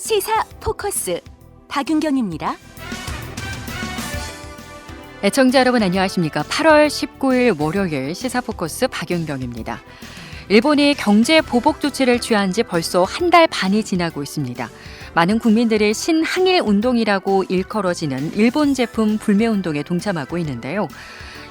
시사 포커스 박윤경입니다. 애청자 여러분 안녕하십니까? 8월 19일 월요일 시사 포커스 박윤경입니다. 일본이 경제 보복 조치를 취한 지 벌써 한 달 반이 지나고 있습니다. 많은 국민들이 신항일 운동이라고 일컬어지는 일본 제품 불매 운동에 동참하고 있는데요.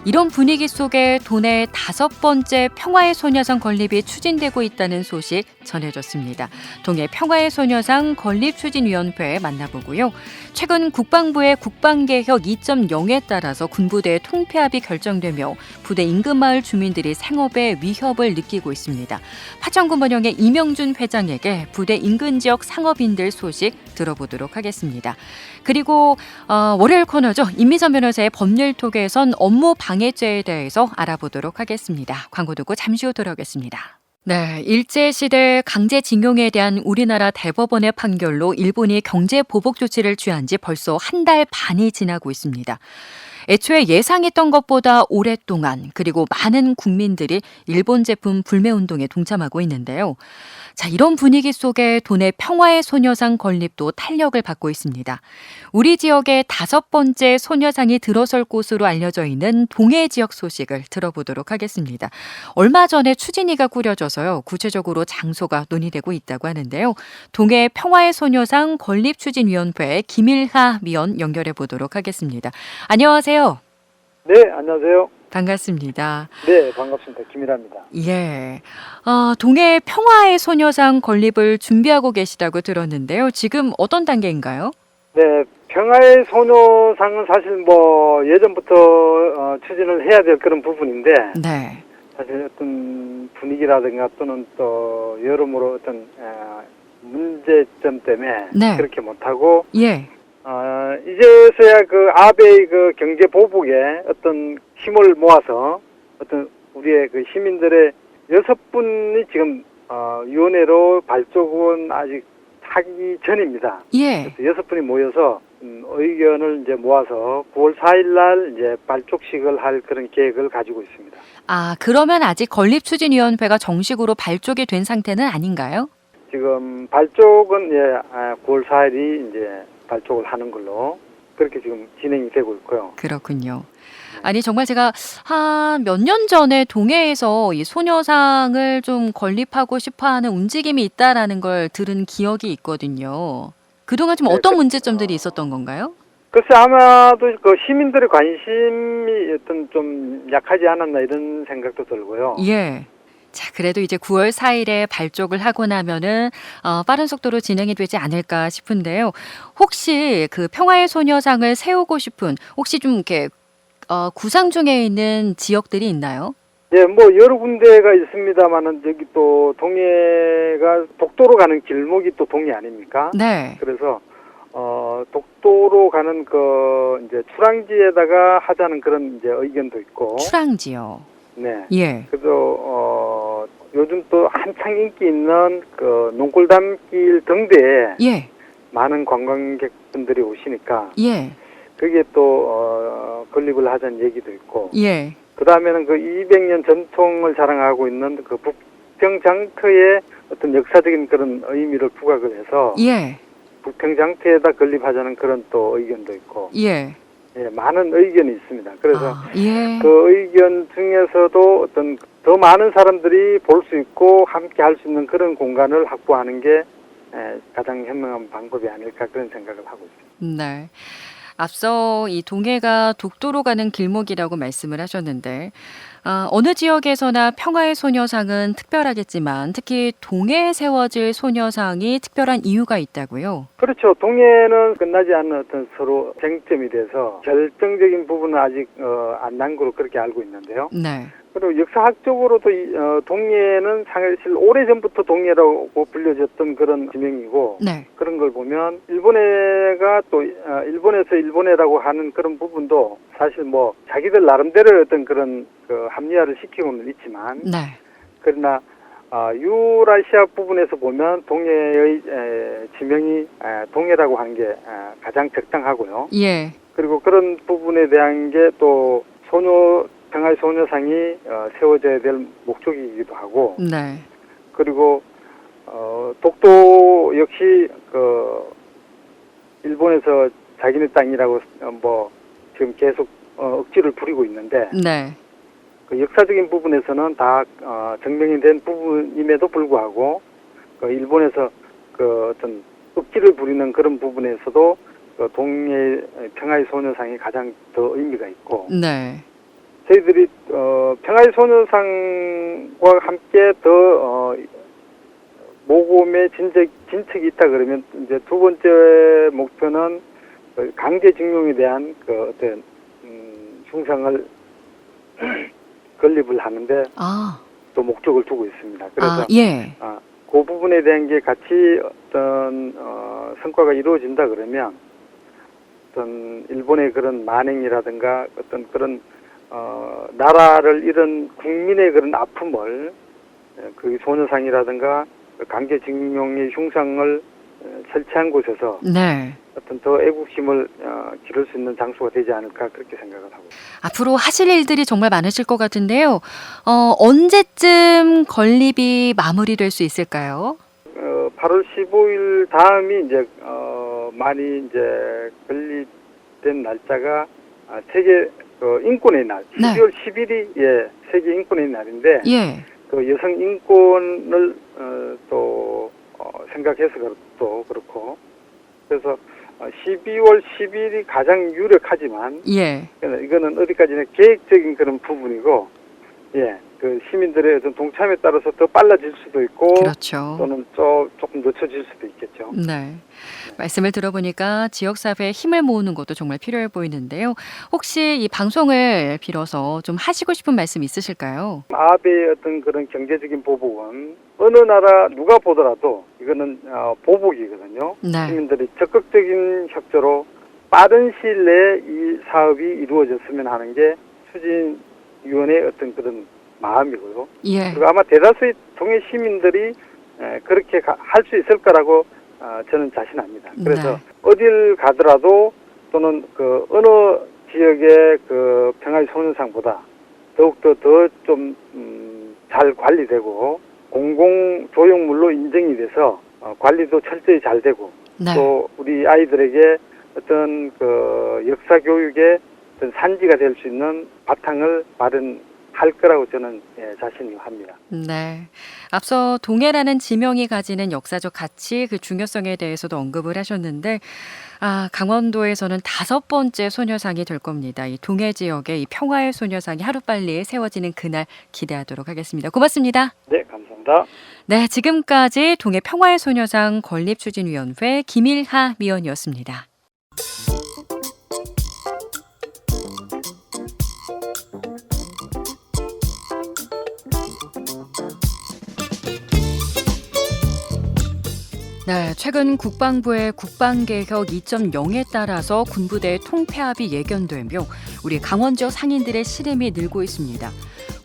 이런 분위기 속에 도내 5번째 평화의 소녀상 건립이 추진되고 있다는 소식 전해졌습니다. 동해 평화의 소녀상 건립추진위원회 만나보고요. 최근 국방부의 국방개혁 2.0에 따라서 군부대의 통폐합이 결정되며 부대 인근 마을 주민들이 생업에 위협을 느끼고 있습니다. 파천군번영의 이명준 회장에게 부대 인근 지역 상업인들 소식 들어보도록 하겠습니다. 그리고 월요일 코너죠. 임미선 변호사의 법률톡에선 업무 방해죄에 대해서 알아보도록 하겠습니다. 광고 듣고 잠시 후 돌아오겠습니다. 네, 일제시대 강제징용에 대한 우리나라 대법원의 판결로 일본이 경제 보복 조치를 취한 지 벌써 한 달 반이 지나고 있습니다. 애초에 예상했던 것보다 오랫동안 그리고 많은 국민들이 일본 제품 불매 운동에 동참하고 있는데요. 자, 이런 분위기 속에 도내 평화의 소녀상 건립도 탄력을 받고 있습니다. 우리 지역의 5번째 소녀상이 들어설 곳으로 알려져 있는 동해 지역 소식을 들어보도록 하겠습니다. 얼마 전에 추진위가 꾸려져서요. 구체적으로 장소가 논의되고 있다고 하는데요. 동해 평화의 소녀상 건립추진위원회 김일하 위원 연결해 보도록 하겠습니다. 안녕하세요. 네, 안녕하세요. 반갑습니다. 네, 반갑습니다. 김일하입니다. 예. 동해 평화의 소녀상 건립을 준비하고 계시다고 들었는데요. 지금 어떤 단계인가요? 네, 평화의 소녀상은 사실 뭐 예전부터 추진을 해야 될 그런 부분인데 네. 사실 어떤 분위기라든가 또는 또 여러모로 어떤 문제점 때문에 네. 그렇게 못하고 예. 이제서야 그 아베의 그 경제 보복에 어떤 힘을 모아서 어떤 우리의 그 시민들의 6분이 지금 위원회로 발족은 아직 하기 전입니다. 예. 그래서 6분이 모여서 의견을 이제 모아서 9월 4일 날 이제 발족식을 할 그런 계획을 가지고 있습니다. 아, 그러면 아직 건립추진위원회가 정식으로 발족이 된 상태는 아닌가요? 지금 발족은 9월 4일이 이제 발족을 하는 걸로 그렇게 지금 진행이 되고 있고요. 그렇군요. 아니 정말 제가 한 몇 년 전에 동해에서 이 소녀상을 좀 건립하고 싶어하는 움직임이 있다라는 걸 들은 기억이 있거든요. 그동안 좀 어떤 문제점들이 있었던 건가요? 글쎄 아마도 그 시민들의 관심이 어떤 좀 약하지 않았나 이런 생각도 들고요. 예. 자, 그래도 이제 9월 4일에 발족을 하고 나면은 빠른 속도로 진행이 되지 않을까 싶은데요. 혹시 그 평화의 소녀상을 세우고 싶은 혹시 좀 이렇게 구상 중에 있는 지역들이 있나요? 예, 뭐 여러 군데가 있습니다만은 저기 또 동해가 독도로 가는 길목이 또 동해 아닙니까? 네. 그래서 독도로 가는 그 이제 출항지에다가 하자는 그런 이제 의견도 있고. 출항지요. 네. 예. 그래서 요즘 또 한창 인기 있는 그 농골담길 등대에 예. 많은 관광객분들이 오시니까 예. 그게 또 건립을 하자는 얘기도 있고. 예. 그 다음에는 그 200년 전통을 자랑하고 있는 그 북평장터의 어떤 역사적인 그런 의미를 부각을 해서 예. 북평장터에다 건립하자는 그런 또 의견도 있고. 예. 예, 많은 의견이 있습니다. 그래서 예. 그 의견 중에서도 어떤 더 많은 사람들이 볼 수 있고 함께 할 수 있는 그런 공간을 확보하는 게 가장 현명한 방법이 아닐까 그런 생각을 하고 있습니다. 네. 앞서 이 동해가 독도로 가는 길목이라고 말씀을 하셨는데 어느 지역에서나 평화의 소녀상은 특별하겠지만 특히 동해에 세워질 소녀상이 특별한 이유가 있다고요? 그렇죠. 동해는 끝나지 않는 어떤 서로 쟁점이 돼서 결정적인 부분은 아직 안 난 거로 그렇게 알고 있는데요. 네. 그리고 역사학적으로도 동해는 사실 오래전부터 동해라고 불려졌던 그런 지명이고 네. 그런 걸 보면 일본해가 또 일본에서 일본해라고 하는 그런 부분도 사실 뭐 자기들 나름대로 어떤 그런 그 합리화를 시키고는 있지만 네. 그러나 유라시아 부분에서 보면 동해의 지명이 동해라고 하는 게 가장 적당하고요. 예. 그리고 그런 부분에 대한 게 또 평화의 소녀상이 세워져야 될 목적이기도 하고 네. 그리고 독도 역시 일본에서 자기네 땅이라고 지금 계속 억지를 부리고 있는데 네. 그 역사적인 부분에서는 다 증명이 된 부분임에도 불구하고 일본에서 어떤 억지를 부리는 그런 부분에서도 동해 평화의 소녀상이 가장 더 의미가 있고 네. 저희들이 평화의 소녀상과 함께 더 모금의 진척이 있다 그러면 이제 두 번째 목표는 강제징용에 대한 어떤 흉상을 건립을 하는데 또 목적을 두고 있습니다. 그래서 예. 그 부분에 대한 게 같이 어떤 성과가 이루어진다 그러면 어떤 일본의 그런 만행이라든가 어떤 그런 나라를 잃은 국민의 그런 아픔을 그 소녀상이라든가 강제징용의 흉상을 설치한 곳에서 네. 어떤 더 애국심을 기를 수 있는 장소가 되지 않을까 그렇게 생각을 하고 있습니다. 앞으로 하실 일들이 정말 많으실 것 같은데요. 언제쯤 건립이 마무리될 수 있을까요? 8월 15일 다음이 이제 많이 이제 건립된 날짜가 세계 인권의 날, 네. 12월 10일이 세계 인권의 날인데 예. 그 여성 인권을 또 생각해서 또 그렇고 그래서 12월 10일이 가장 유력하지만 예. 이거는 어디까지나 계획적인 그런 부분이고 그 시민들의 어떤 동참에 따라서 더 빨라질 수도 있고 그렇죠. 또는 조금 늦춰질 수도 있겠죠. 네. 말씀을 들어보니까 지역사회에 힘을 모으는 것도 정말 필요해 보이는데요. 혹시 이 방송을 빌어서 좀 하시고 싶은 말씀 있으실까요? 아베의 어떤 그런 경제적인 보복은 어느 나라 누가 보더라도 이거는 보복이거든요. 네. 시민들이 적극적인 협조로 빠른 시일 내에 이 사업이 이루어졌으면 하는 게 추진위원회의 어떤 그런 마음이고요. 예. 그리고 아마 대다수의 동해 시민들이 그렇게 할 수 있을 거라고 저는 자신합니다. 그래서 네. 어딜 가더라도 또는 그 어느 지역의 그 평화의 소녀상보다 더욱더 더 좀 잘 관리되고 공공 조형물로 인정이 돼서 관리도 철저히 잘 되고 네. 또 우리 아이들에게 어떤 그 역사 교육의 어떤 산지가 될 수 있는 바탕을 마련할 거라고 저는 자신을 합니다. 네. 앞서 동해라는 지명이 가지는 역사적 가치, 그 중요성에 대해서도 언급을 하셨는데, 강원도에서는 5번째 소녀상이 될 겁니다. 이 동해 지역에 이 평화의 소녀상이 하루빨리 세워지는 그날 기대하도록 하겠습니다. 고맙습니다. 네, 감사합니다. 네, 지금까지 동해 평화의 소녀상 건립추진위원회 김일하 위원이었습니다. 네, 최근 국방부의 국방개혁 2.0에 따라서 군부대 통폐합이 예견되며 우리 강원 지역 상인들의 시름이 늘고 있습니다.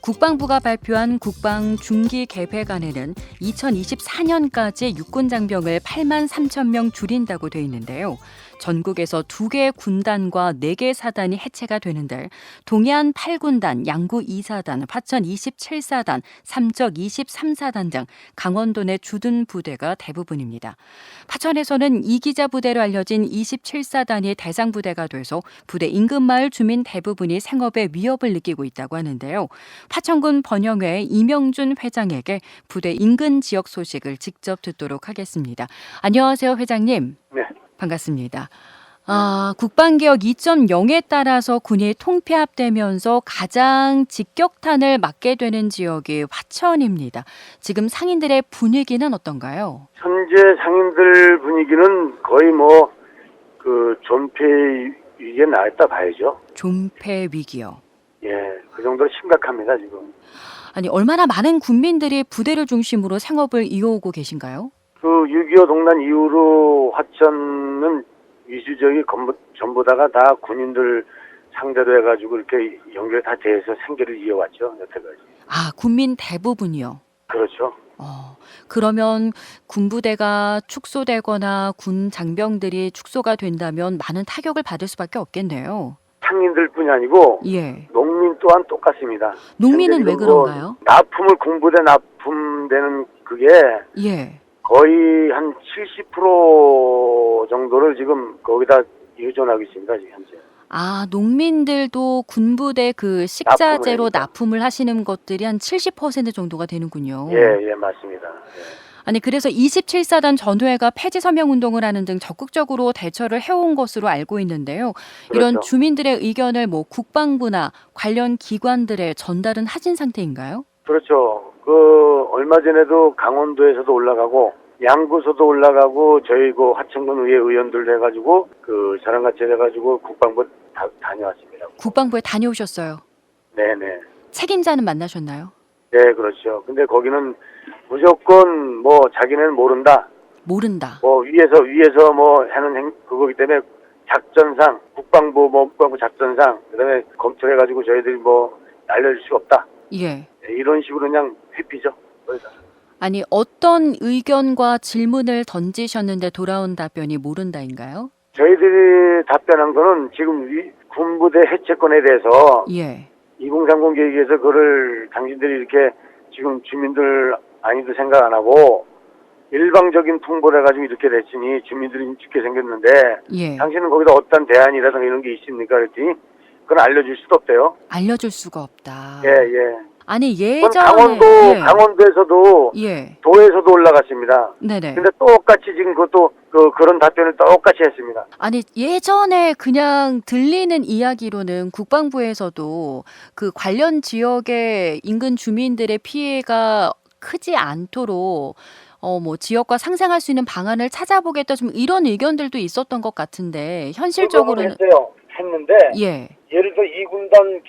국방부가 발표한 국방 중기 계획안에는 2024년까지 육군 장병을 8만 3천 명 줄인다고 돼 있는데요. 전국에서 2개의 군단과 4개의 사단이 해체가 되는데 동해안 8군단, 양구 2사단, 화천 27사단, 삼척 23사단 등 강원도 내 주둔 부대가 대부분입니다. 화천에서는 이기자 부대로 알려진 27사단이 대상 부대가 돼서 부대 인근 마을 주민 대부분이 생업에 위협을 느끼고 있다고 하는데요. 화천군 번영회 이명준 회장에게 부대 인근 지역 소식을 직접 듣도록 하겠습니다. 안녕하세요, 회장님. 네. 반갑습니다. 국방개혁 2.0에 따라서 군이 통폐합되면서 가장 직격탄을 맞게 되는 지역이 화천입니다. 지금 상인들의 분위기는 어떤가요? 현재 상인들 분위기는 거의 존폐 위기에 나왔다 봐야죠. 존폐 위기요. 예, 그 정도로 심각합니다, 지금. 아니, 얼마나 많은 군민들이 부대를 중심으로 생업을 이어오고 계신가요? 6.25 동란 이후로 화천은 위주적이 전부 다가 다 군인들 상대로 해가지고 이렇게 연결 다 돼서 생계를 이어왔죠, 여태까지. 군민 대부분이요? 그렇죠. 그러면 군부대가 축소되거나 군 장병들이 축소가 된다면 많은 타격을 받을 수밖에 없겠네요. 상인들뿐이 아니고 예. 농민 또한 똑같습니다. 농민은 왜 그런가요? 납품을 군부대 납품되는 그게 예. 거의 한 70% 정도를 지금 거기다 의존하고 있습니다, 지금 현재. 아, 농민들도 군부대 그 식자재로 납품을 납품을 하시는 것들이 한 70% 정도가 되는군요. 예, 맞습니다. 예. 아니, 그래서 27사단 전후회가 폐지 서명 운동을 하는 등 적극적으로 대처를 해온 것으로 알고 있는데요. 이런 그렇죠. 주민들의 의견을 뭐 국방부나 관련 기관들에 전달은 하신 상태인가요? 그렇죠. 얼마 전에도 강원도에서도 올라가고, 양구서도 올라가고, 저희 하천군 의회 의원들 해가지고, 저랑 같이 해가지고 국방부 다녀왔습니다. 국방부에 다녀오셨어요. 네네. 책임자는 만나셨나요? 네, 그렇죠. 근데 거기는 무조건 자기네는 모른다. 모른다. 위에서 하는 그거기 때문에 작전상, 국방부 작전상, 그 다음에 검토해가지고 저희들이 알려줄 수가 없다. 예. 네, 이런 식으로 그냥 회피죠. 그래서. 아니, 어떤 의견과 질문을 던지셨는데 돌아온 답변이 모른다인가요? 저희들이 답변한 거는 지금 군부대 해체권에 대해서 예. 2030 계획에서 그걸 당신들이 이렇게 지금 주민들 아니도 생각 안 하고 일방적인 통보를 해가지고 이렇게 됐으니 주민들이 죽게 생겼는데 예. 당신은 거기다 어떤 대안이라든가 이런 게 있습니까? 그랬더니 그건 알려줄 수도 없대요. 알려줄 수가 없다. 예. 아니, 그건 예전에 강원도에서도 예. 도에서도 올라갔습니다. 네네. 근데 똑같이 지금 그것도 그런 답변을 똑같이 했습니다. 아니, 예전에 그냥 들리는 이야기로는 국방부에서도 그 관련 지역의 인근 주민들의 피해가 크지 않도록 지역과 상생할 수 있는 방안을 찾아보겠다, 좀 이런 의견들도 있었던 것 같은데 현실적으로는 했는데 예. 예를 들어 2군단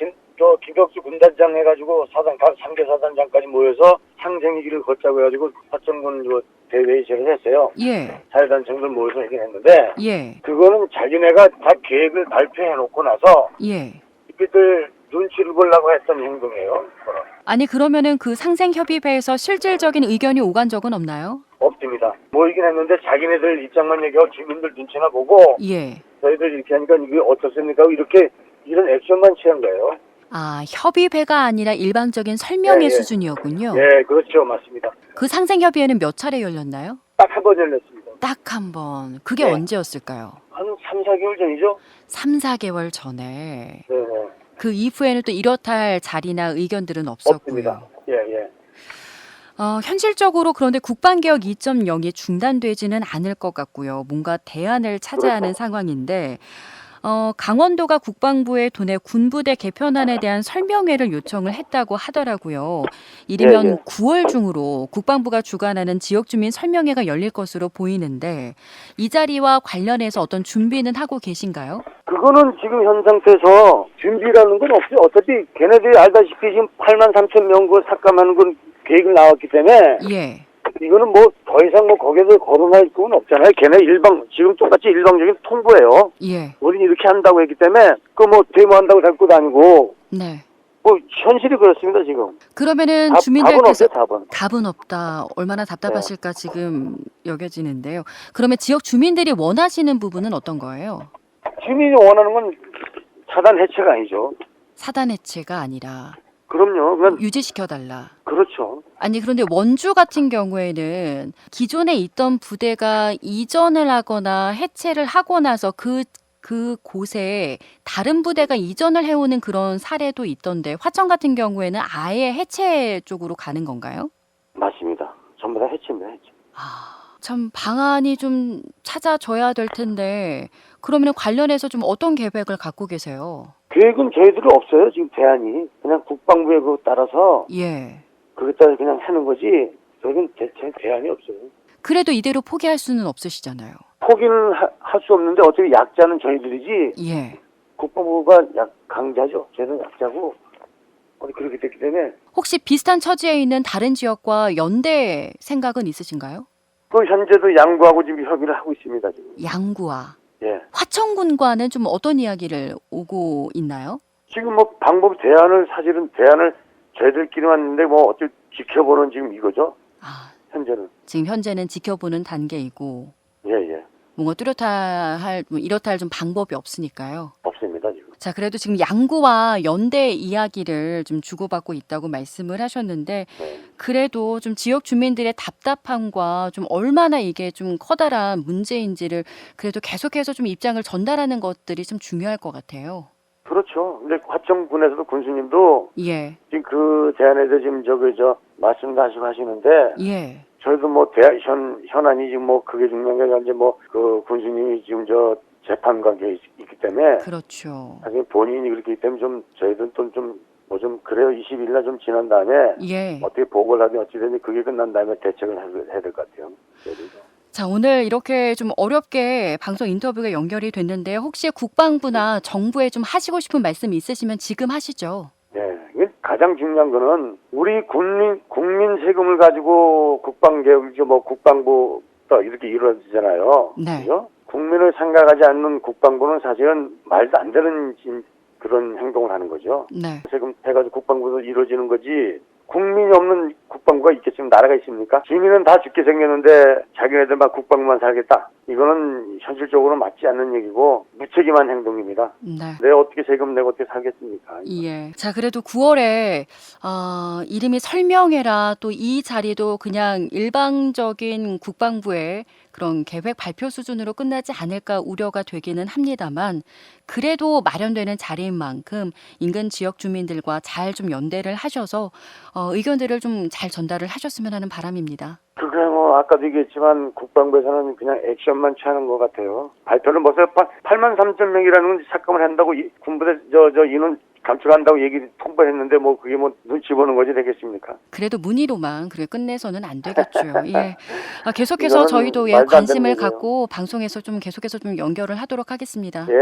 김혁수 군단장 해가지고 각 3개 사단장까지 모여서 상생의 길을 걷자고 해가지고 화천군 대회에 제를 했어요. 예. 사회단체들 모여서 얘기를 했는데 예. 그거는 자기네가 다 계획을 발표해놓고 나서 예. 이들 눈치를 보려고 했던 행동이에요. 그건. 아니, 그러면은 그 상생협의회에서 실질적인 의견이 오간 적은 없나요? 없습니다. 모이긴 했는데 자기네들 입장만 얘기하고 주민들 눈치나 보고 예. 저희들 이렇게 하니까 이게 어떻습니까? 이렇게 이런 액션만 취한 거예요. 아, 협의회가 아니라 일방적인 설명의 예. 수준이었군요. 네, 그렇죠. 맞습니다. 그 상생협의회는 몇 차례 열렸나요? 딱 한 번 열렸습니다. 딱 한 번. 그게 네. 언제였을까요? 한 3, 4개월 전이죠? 3, 4개월 전에. 네. 그 이후에는 또 이렇다 할 자리나 의견들은 없었고요. 없습니다. 예. 현실적으로 그런데 국방개혁 2.0이 중단되지는 않을 것 같고요. 뭔가 대안을 찾아야 하는 상황인데 강원도가 국방부에 도내 군부대 개편안에 대한 설명회를 요청을 했다고 하더라고요. 이르면 예. 9월 중으로 국방부가 주관하는 지역주민 설명회가 열릴 것으로 보이는데 이 자리와 관련해서 어떤 준비는 하고 계신가요? 그거는 지금 현 상태에서 준비라는 건 없어요. 어차피 걔네들이 알다시피 지금 8만 3천 명 삭감하는 건 계획이 나왔기 때문에 예. 이거는 더 이상 거기에서 거론할 건 없잖아요. 걔네 지금 똑같이 일방적인 통보예요. 예. 우린 이렇게 한다고 했기 때문에 데모한다고 될 것도 아니고 네. 현실이 그렇습니다 지금. 그러면은 답은 주민들께서 없어요, 답은. 답은 없다. 얼마나 답답하실까 지금 여겨지는데요. 그러면 지역 주민들이 원하시는 부분은 어떤 거예요? 주민이 원하는 건 차단 해체가 아니죠. 사단 해체가 아니라 그럼요. 그건 유지시켜달라. 그렇죠. 아니, 그런데 원주 같은 경우에는 기존에 있던 부대가 이전을 하거나 해체를 하고 나서 그 곳에 다른 부대가 이전을 해오는 그런 사례도 있던데 화천 같은 경우에는 아예 해체 쪽으로 가는 건가요? 맞습니다. 전부 다 해체입니다. 해체. 참 방안이 좀 찾아져야 될 텐데 그러면 관련해서 좀 어떤 계획을 갖고 계세요? 계획은 저희들은 없어요. 지금 대안이 그냥 국방부에 그거 따라서 예. 그것 따라 그냥 하는 거지. 저희는 대체 대안이 없어요. 그래도 이대로 포기할 수는 없으시잖아요. 포기는 할 수 없는데 어차피 약자는 저희들이지. 예. 국방부가 강자죠. 저희는 약자고 그렇게 됐기 때문에 혹시 비슷한 처지에 있는 다른 지역과 연대 생각은 있으신가요? 현재도 양구하고 지금 협의를 하고 있습니다. 지금. 양구와 예. 화천군과는 좀 어떤 이야기를 오고 있나요? 지금 사실은 대안을 저희들끼리 왔는데 어떻게 지켜보는 지금 이거죠. 현재는. 지금 현재는 지켜보는 단계이고 예. 뭔가 뚜렷할 이렇다 할 좀 방법이 없으니까요. 없습니다 지금. 자, 그래도 지금 양구와 연대 이야기를 좀 주고받고 있다고 말씀을 하셨는데 네. 그래도 좀 지역 주민들의 답답함과 좀 얼마나 이게 좀 커다란 문제인지를 그래도 계속해서 좀 입장을 전달하는 것들이 좀 중요할 것 같아요. 그렇죠. 근데 화천군에서도 군수님도 예, 지금 그 대안에 대해서 지금 말씀도 하시고 하시는데 예, 저희도 현안이 지금 그게 중요한 게 아니라 이제 그 군수님이 지금 재판 관계에 있기 때문에 그렇죠. 사실 본인이 그렇기 때문에 저희들은 좀 그래요. 20일 날 좀 지난 다음에 예. 어떻게 보고를 하든 어찌되든 그게 끝난 다음에 대책을 해야 될 것 같아요. 저희들도. 자, 오늘 이렇게 좀 어렵게 방송 인터뷰가 연결이 됐는데 혹시 국방부나 정부에 좀 하시고 싶은 말씀 있으시면 지금 하시죠. 네, 이게 가장 중요한 거는 우리 국민 세금을 가지고 국방개혁, 국방부가 이렇게 이루어지잖아요. 네. 그죠? 국민을 생각하지 않는 국방부는 사실은 말도 안 되는 그런 행동을 하는 거죠. 네. 세금 해가지고 국방부도 이루어지는 거지. 국민이 없는 국방부가 있겠지만 나라가 있습니까? 시민은 다 죽게 생겼는데 자기네들만 국방부만 살겠다. 이거는 현실적으로 맞지 않는 얘기고 무책임한 행동입니다. 네. 내가 어떻게 세금 내고 어떻게 살겠습니까? 예. 자, 그래도 9월에 이름이 설명회라 또 이 자리도 그냥 일방적인 국방부의 그런 계획 발표 수준으로 끝나지 않을까 우려가 되기는 합니다만 그래도 마련되는 자리인 만큼 인근 지역 주민들과 잘 좀 연대를 하셔서 의견들을 좀 잘 전달을 하셨으면 하는 바람입니다. 그게 아까도 얘기했지만 국방부에서는 그냥 액션만 취하는 것 같아요. 발표를 벌써 8만 3천 명이라는 착각을 한다고 군부대 인원 감축한다고 통보했는데 그게 눈치 보는 거지 되겠습니까? 그래도 문의로만 그래 끝내서는 안 되겠죠. 예. 계속해서 이거는 저희도 말도 안 관심을 되는 거고요. 갖고 방송에서 좀 계속해서 좀 연결을 하도록 하겠습니다. 예,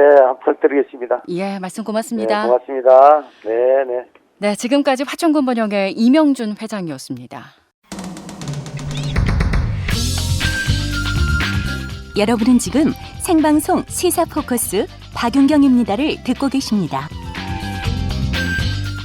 부탁드리겠습니다. 예, 말씀 네, 고맙습니다. 고맙습니다. 네, 네. 네, 지금까지 화천군 번영의 이명준 회장이었습니다. 여러분은 지금 생방송 시사 포커스 박윤경입니다를 듣고 계십니다.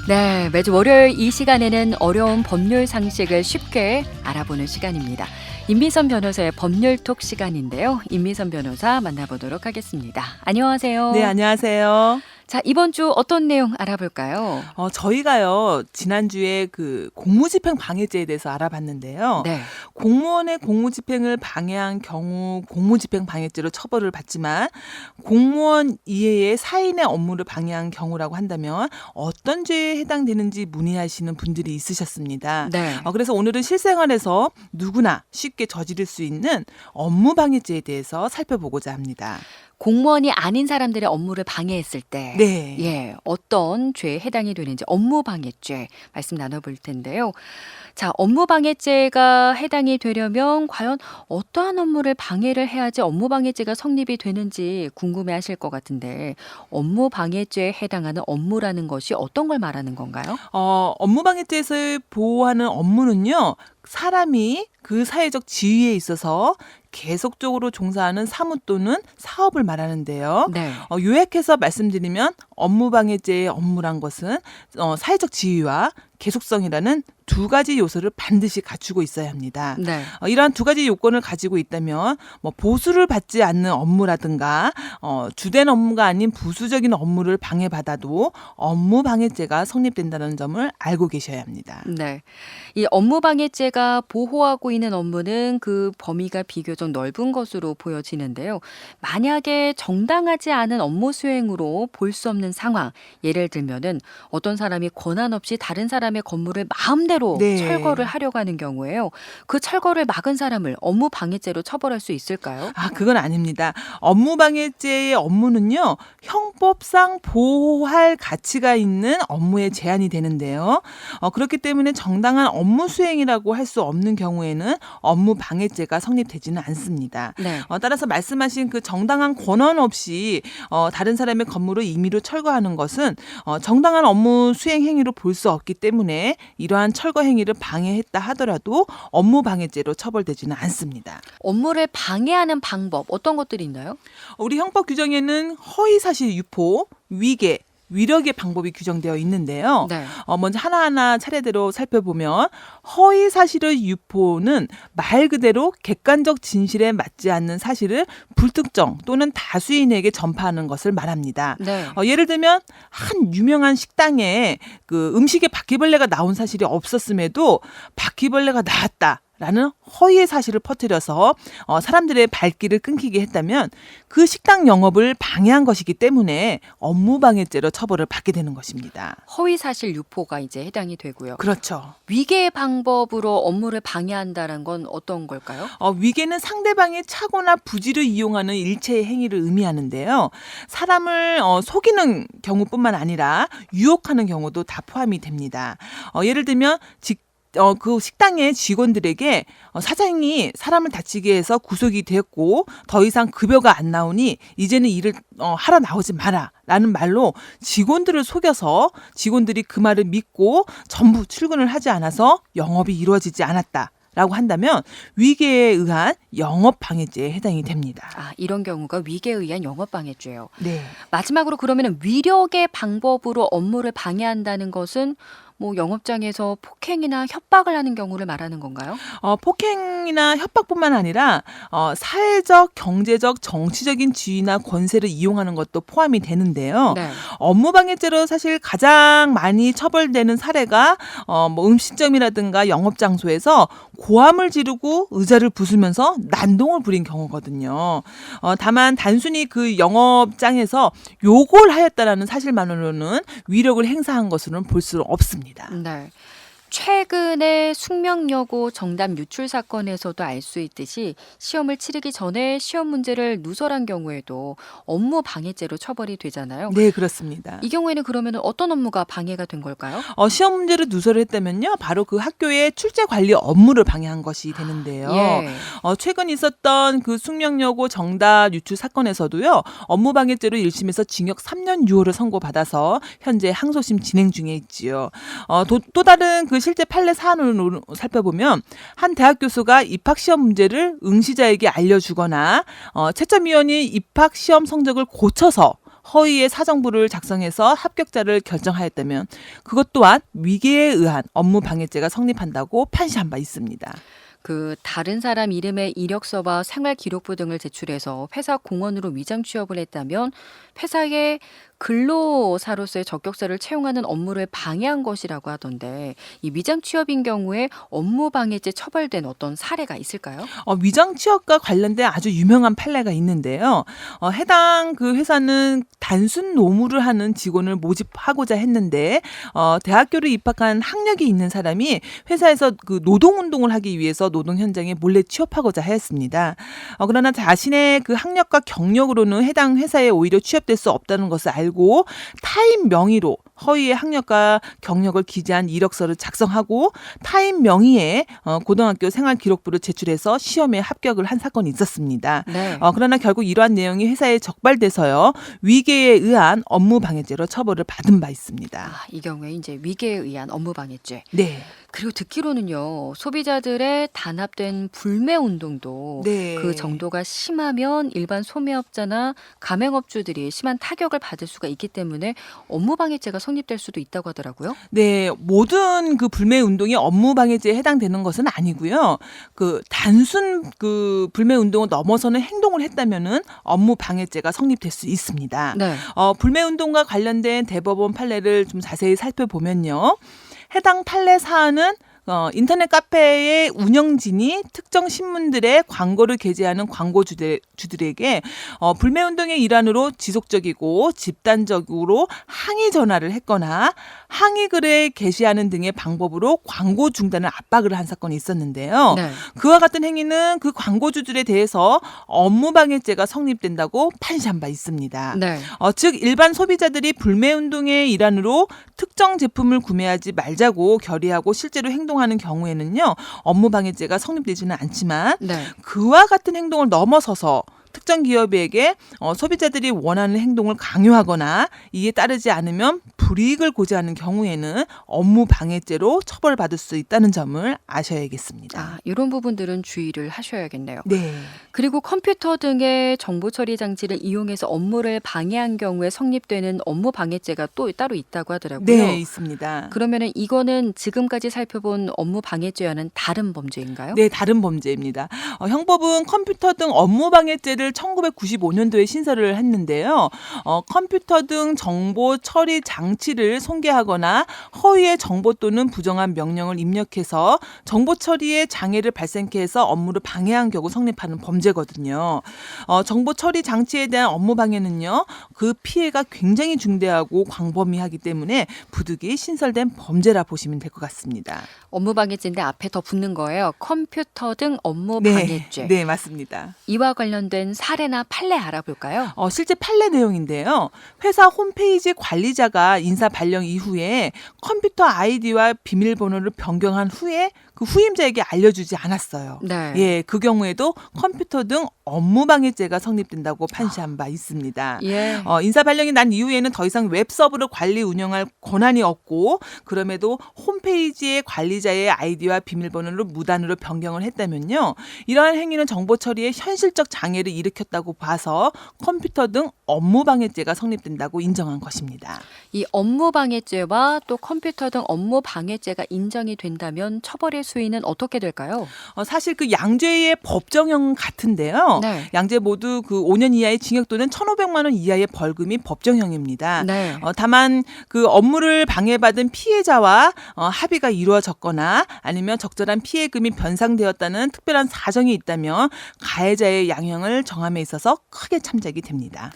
네, 매주 월요일 이 시간에는 어려운 법률 상식을 쉽게 알아보는 시간입니다. 임미선 변호사의 법률톡 시간인데요. 임미선 변호사 만나보도록 하겠습니다. 안녕하세요. 네, 안녕하세요. 자, 이번 주 어떤 내용 알아볼까요? 저희가요, 지난주에 그 공무집행 방해죄에 대해서 알아봤는데요. 네. 공무원의 공무집행을 방해한 경우 공무집행 방해죄로 처벌을 받지만 공무원 이외의 사인의 업무를 방해한 경우라고 한다면 어떤 죄에 해당되는지 문의하시는 분들이 있으셨습니다. 네. 그래서 오늘은 실생활에서 누구나 쉽게 저지를 수 있는 업무방해죄에 대해서 살펴보고자 합니다. 공무원이 아닌 사람들의 업무를 방해했을 때 네. 예, 어떤 죄에 해당이 되는지 업무방해죄 말씀 나눠볼 텐데요. 자, 업무방해죄가 해당이 되려면 과연 어떠한 업무를 방해를 해야지 업무방해죄가 성립이 되는지 궁금해하실 것 같은데 업무방해죄에 해당하는 업무라는 것이 어떤 걸 말하는 건가요? 업무방해죄에서 보호하는 업무는요, 사람이 그 사회적 지위에 있어서 계속적으로 종사하는 사무 또는 사업을 말하는데요. 네. 요약해서 말씀드리면 업무방해죄의 업무란 것은 사회적 지위와 계속성이라는 두 가지 요소를 반드시 갖추고 있어야 합니다. 네. 이러한 두 가지 요건을 가지고 있다면 보수를 받지 않는 업무라든가 주된 업무가 아닌 부수적인 업무를 방해받아도 업무방해죄가 성립된다는 점을 알고 계셔야 합니다. 네. 이 업무방해죄가 보호하고 있는 업무는 그 범위가 비교적 넓은 것으로 보여지는데요. 만약에 정당하지 않은 업무 수행으로 볼 수 없는 상황, 예를 들면은 어떤 사람이 권한 없이 다른 사람의 건물을 마음대로 네. 철거를 하려고 하는 경우에요. 그 철거를 막은 사람을 업무방해죄로 처벌할 수 있을까요? 그건 아닙니다. 업무방해죄의 업무는요, 형법상 보호할 가치가 있는 업무에 제한이 되는데요. 그렇기 때문에 정당한 업무 수행이라고 할 수 없는 경우에는 업무방해죄가 성립되지는 않습니다. 네. 따라서 말씀하신 그 정당한 권한 없이 다른 사람의 건물을 임의로 철거하는 것은 정당한 업무 수행 행위로 볼 수 없기 때문에 이러한 철거 행위를 방해했다 하더라도 업무방해죄로 처벌되지는 않습니다. 업무를 방해하는 방법 어떤 것들이 있나요? 우리 형법 규정에는 허위사실 유포, 위계, 위력의 방법이 규정되어 있는데요. 네. 먼저 하나하나 차례대로 살펴보면 허위 사실의 유포는 말 그대로 객관적 진실에 맞지 않는 사실을 불특정 또는 다수인에게 전파하는 것을 말합니다. 네. 예를 들면 한 유명한 식당에 그 음식에 바퀴벌레가 나온 사실이 없었음에도 바퀴벌레가 나왔다. 라는 허위의 사실을 퍼뜨려서 사람들의 발길을 끊기게 했다면 그 식당 영업을 방해한 것이기 때문에 업무방해죄로 처벌을 받게 되는 것입니다. 허위 사실 유포가 이제 해당이 되고요. 그렇죠. 위계 방법으로 업무를 방해한다는 건 어떤 걸까요? 위계는 상대방의 착오나 부지를 이용하는 일체의 행위를 의미하는데요. 사람을 속이는 경우뿐만 아니라 유혹하는 경우도 다 포함이 됩니다. 예를 들면 그 식당의 직원들에게 사장이 사람을 다치게 해서 구속이 되었고 더 이상 급여가 안 나오니 이제는 일을 하러 나오지 마라 라는 말로 직원들을 속여서 직원들이 그 말을 믿고 전부 출근을 하지 않아서 영업이 이루어지지 않았다. 라고 한다면 위계에 의한 영업방해죄에 해당이 됩니다. 이런 경우가 위계에 의한 영업방해죄예요. 네. 마지막으로 그러면 위력의 방법으로 업무를 방해한다는 것은 뭐 영업장에서 폭행이나 협박을 하는 경우를 말하는 건가요? 폭행이나 협박뿐만 아니라 사회적, 경제적, 정치적인 지위나 권세를 이용하는 것도 포함이 되는데요. 네. 업무방해죄로 사실 가장 많이 처벌되는 사례가 뭐 음식점이라든가 영업장소에서 고함을 지르고 의자를 부수면서 난동을 부린 경우거든요. 다만 단순히 그 영업장에서 욕을 하였다라는 사실만으로는 위력을 행사한 것으로는 볼 수 없습니다. 네. 최근에 숙명여고 정답 유출 사건에서도 알 수 있듯이 시험을 치르기 전에 시험 문제를 누설한 경우에도 업무 방해죄로 처벌이 되잖아요. 네, 그렇습니다. 이 경우에는 그러면 어떤 업무가 방해가 된 걸까요? 시험 문제를 누설을 했다면요. 바로 그 학교의 출제 관리 업무를 방해한 것이 되는데요. 예. 최근 있었던 그 숙명여고 정답 유출 사건에서도요. 업무방해죄로 1심에서 징역 3년 6월을 선고받아서 현재 항소심 진행 중에 있지요. 또 다른 그 실제 판례 사안을 살펴보면 한 대학 교수가 입학시험 문제를 응시자에게 알려주거나 채점위원이 입학시험 성적을 고쳐서 허위의 사정부를 작성해서 합격자를 결정하였다면 그것 또한 위계에 의한 업무방해죄가 성립한다고 판시한 바 있습니다. 그 다른 사람 이름의 이력서와 생활기록부 등을 제출해서 회사 공원으로 위장 취업을 했다면 회사의 근로사로서의 적격자를 채용하는 업무를 방해한 것이라고 하던데 이 위장 취업인 경우에 업무방해죄 처벌된 어떤 사례가 있을까요? 위장 취업과 관련된 아주 유명한 판례가 있는데요. 해당 그 회사는 단순 노무를 하는 직원을 모집하고자 했는데 대학교를 입학한 학력이 있는 사람이 회사에서 그 노동운동을 하기 위해서 노동 현장에 몰래 취업하고자 했습니다. 그러나 자신의 그 학력과 경력으로는 해당 회사에 오히려 취업될 수 없다는 것을 알고 타인 명의로 허위의 학력과 경력을 기재한 이력서를 작성하고 타인 명의의 고등학교 생활기록부를 제출해서 시험에 합격을 한 사건이 있었습니다. 네. 그러나 결국 이러한 내용이 회사에 적발돼서요. 위계에 의한 업무방해죄로 처벌을 받은 바 있습니다. 이 경우에 이제 위계에 의한 업무방해죄. 네. 그리고 듣기로는요. 소비자들의 단합된 불매 운동도 네. 그 정도가 심하면 일반 소매업자나 가맹업주들이 심한 타격을 받을 수가 있기 때문에 업무방해죄가 성립될 수도 있다고 하더라고요. 네, 모든 그 불매 운동이 업무방해죄에 해당되는 것은 아니고요. 그 단순 그 불매 운동을 넘어서는 행동을 했다면은 업무방해죄가 성립될 수 있습니다. 네. 불매 운동과 관련된 대법원 판례를 좀 자세히 살펴보면요. 해당 판례 사안은 인터넷 카페의 운영진이 특정 신문들의 광고를 게재하는 광고주들에게 불매운동의 일환으로 지속적이고 집단적으로 항의 전화를 했거나 항의글을 게시하는 등의 방법으로 광고 중단을 압박을 한 사건이 있었는데요. 네. 그와 같은 행위는 그 광고주들에 대해서 업무방해죄가 성립된다고 판시한 바 있습니다. 네. 즉 일반 소비자들이 불매운동의 일환으로 특정 제품을 구매하지 말자고 결의하고 실제로 행동하는 경우에는요. 업무방해죄가 성립되지는 않지만 네. 그와 같은 행동을 넘어서서 특정 기업에게 소비자들이 원하는 행동을 강요하거나 이에 따르지 않으면 불이익을 고지하는 경우에는 업무 방해죄로 처벌받을 수 있다는 점을 아셔야겠습니다. 이런 부분들은 주의를 하셔야겠네요. 네. 그리고 컴퓨터 등의 정보 처리 장치를 이용해서 업무를 방해한 경우에 성립되는 업무 방해죄가 또 따로 있다고 하더라고요. 네, 있습니다. 그러면은 이거는 지금까지 살펴본 업무 방해죄와는 다른 범죄인가요? 네, 다른 범죄입니다. 형법은 컴퓨터 등 업무 방해죄를 1995년도에 신설을 했는데요. 컴퓨터 등 정보 처리 장치를 손괴하거나 허위의 정보 또는 부정한 명령을 입력해서 정보 처리에 장애를 발생케 해서 업무를 방해한 경우 성립하는 범죄거든요. 정보 처리 장치에 대한 업무 방해는요, 그 피해가 굉장히 중대하고 광범위하기 때문에 부득이 신설된 범죄라 보시면 될 것 같습니다. 업무 방해죄인데 앞에 더 붙는 거예요. 컴퓨터 등 업무 방해죄. 네, 맞습니다. 이와 관련된 사례나 판례 알아볼까요? 실제 판례 내용인데요. 회사 홈페이지 관리자가 인사 발령 이후에 컴퓨터 아이디와 비밀번호를 변경한 후에 그 후임자에게 알려주지 않았어요. 네. 예, 그 경우에도 컴퓨터 등 업무방해죄가 성립된다고 판시한 바 있습니다. 예. 인사 발령이 난 이후에는 더 이상 웹 서버를 관리 운영할 권한이 없고 그럼에도 홈페이지의 관리자의 아이디와 비밀번호를 무단으로 변경을 했다면요. 이러한 행위는 정보 처리에 현실적 장애를 일으켰다고 봐서 컴퓨터 등 업무방해죄가 성립된다고 인정한 것입니다. 이 업무 방해죄와 또 컴퓨터 등 업무 방해죄가 인정이 된다면 처벌의 수위는 어떻게 될까요? 사실 그 양죄의 법정형 같은데요. 네. 양죄 모두 그 5년 이하의 징역 또는 1,500만 원 이하의 벌금이 법정형입니다. 네. 다만 그 업무를 방해받은 피해자와 합의가 이루어졌거나 아니면 적절한 피해금이 변상되었다는 특별한 사정이 있다면 가해자의 양형을 정함에 있어서 크게 참작이 됩니다.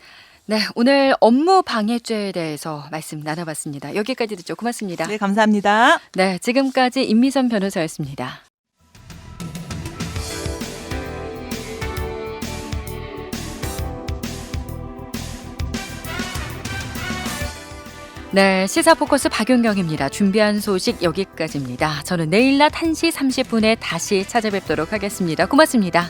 네, 오늘 업무 방해죄에 대해서 말씀 나눠봤습니다. 여기까지 듣죠. 고맙습니다. 네, 감사합니다. 네, 지금까지 임미선 변호사였습니다. 네, 시사포커스 박윤경입니다. 준비한 소식 여기까지입니다. 저는 내일 낮 1시 30분에 다시 찾아뵙도록 하겠습니다. 고맙습니다.